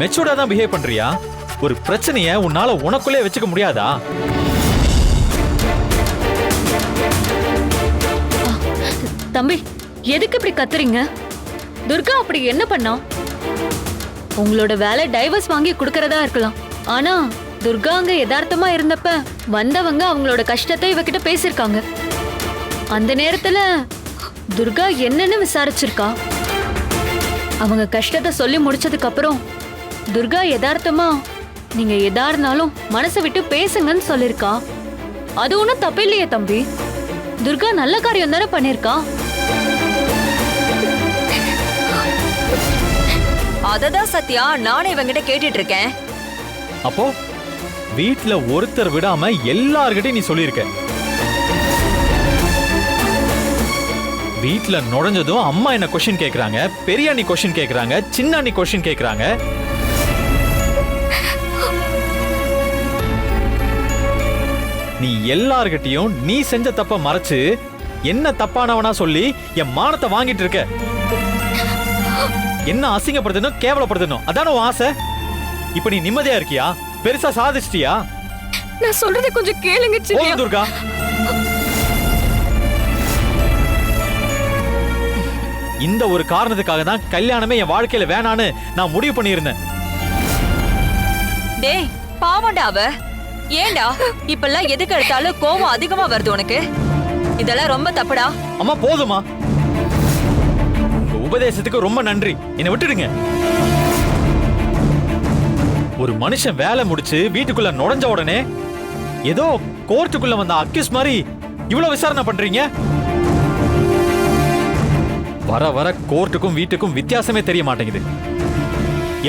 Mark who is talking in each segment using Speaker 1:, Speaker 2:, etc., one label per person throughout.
Speaker 1: மெச்சூர்டா தான் பிஹேவ் பண்றியா? ஒரு பிரச்சனைய உன்னால உனக்குள்ளே வச்சுக்க முடியாதா?
Speaker 2: தம்பி, எதுக்கு இப்படி கத்துறீங்க? துர்கா அப்படி என்ன பண்ணா? உங்களோட வேலை டைவர்ஸ் வாங்கி கொடுக்கறதா இருக்கலாம். ஆனா துர்கா அங்க யதார்த்தமா இருந்தப்ப வந்தவங்க அவங்களோட கஷ்டத்தை இவகிட்ட பேசிருக்காங்க. அந்த நேரத்துல துர்கா என்னன்னு விசாரிச்சிருக்கா. அவங்க கஷ்டத்தை சொல்லி முடிச்சதுக்கு அப்புறம் துர்கா யதார்த்தமா நீங்க எதா இருந்தாலும் மனசை விட்டு பேசுங்கன்னு சொல்லிருக்கா. அது ஒண்ணும் தப்பில்லையே தம்பி. துர்கா நல்ல காரியம் தானே பண்ணிருக்கா.
Speaker 3: அததான் சத்யா நானே இவங்கிட்ட கேட்டுட்டு இருக்கேன்.
Speaker 1: அப்போ வீட்ல ஒருத்தர் விடாம எல்லார்கிட்டையும் நீ சொல்லியிருக்க. வீட்ல நுழைஞ்சதும் அம்மா என்ன கொஸ்டின் கேக்குறாங்க, பெரிய அண்ணி கொஸ்டின் கேக்குறாங்க, சின்ன அண்ணி கொஸ்டின் கேக்குறாங்க. நீ எல்லார்கிட்டையும் நீ செஞ்ச தப்ப மறைச்சு என்ன தப்பானவனா சொல்லி என் மானத்தை வாங்கிட்டு இருக்க. என்ன அசிங்கப்படுத்தணும், கேவலப்படுத்தணும் அதான உன் ஆசை? இப்ப நீ நிம்மதியா இருக்கியா? பெருசா சாதிச்சிட்டியா?
Speaker 3: நான் சொல்றதை கொஞ்சம் கேளுங்க சின்ன
Speaker 1: துர்கா. இந்த ஒரு காரணத்துக்காக தான் கல்யாணமே என் வாழ்க்கையில வேணான்னு நான் முடிவு பண்ணியிருந்தேன்.
Speaker 3: டேய் பாவண்டா அவ. ஏண்டா இப்பெல்லாம் எதுக்கு எடுத்தாலும் கோவம் அதிகமா வருது உனக்கு? இதெல்லாம் ரொம்ப தப்புடா.
Speaker 1: அம்மா போதுமா, உபதேசத்துக்கு ரொம்ப நன்றி. என்னை விட்டுடுங்க. ஒரு மனுஷன் வேலை முடிச்சு வீட்டுக்குள்ள நுழைஞ்ச உடனே ஏதோ கோர்ட்டுக்குள்ள வந்த அக்யூஸ் மாதிரி இவ்வளவு விசாரணை பண்றீங்க. வர வர கோர்ட்டுக்கும் வீட்டுக்கும் வித்தியாசமே தெரிய மாட்டேங்குது.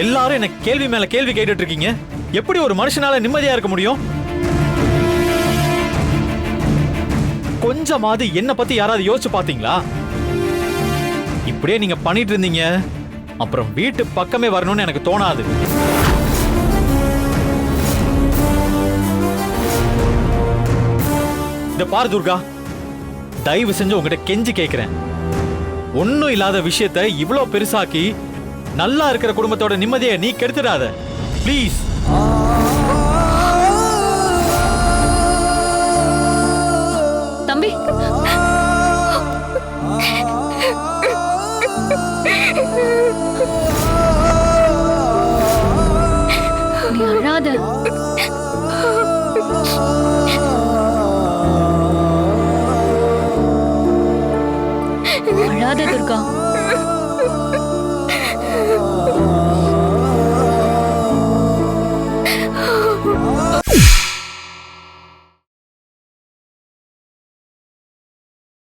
Speaker 1: எல்லாரும் என்ன கேள்வி மேல கேள்வி கேட்டுட்டு இருக்கீங்க. எப்படி ஒரு மனுஷனால நிம்மதியா இருக்க முடியும்? கொஞ்சமாவது என்ன பத்தி யாராவது யோசிச்சு பாத்தீங்களா? இப்படியே நீங்க பண்ணிட்டு இருந்தீங்க அப்புறம் வீட்டு பக்கமே வரணும்னு எனக்கு தோணாது. இந்த பாரு துர்கா, தயவு செஞ்சு உங்ககிட்ட கெஞ்சி கேட்கிறேன். ஒன்னும் இல்லாத விஷயத்த இவ்வளவு பெருசாக்கி நல்லா இருக்கிற குடும்பத்தோட நிம்மதியை நீ கெடுத்துடாத ப்ளீஸ்.
Speaker 2: தம்பி, நீ அழாத. அழாத துர்கா.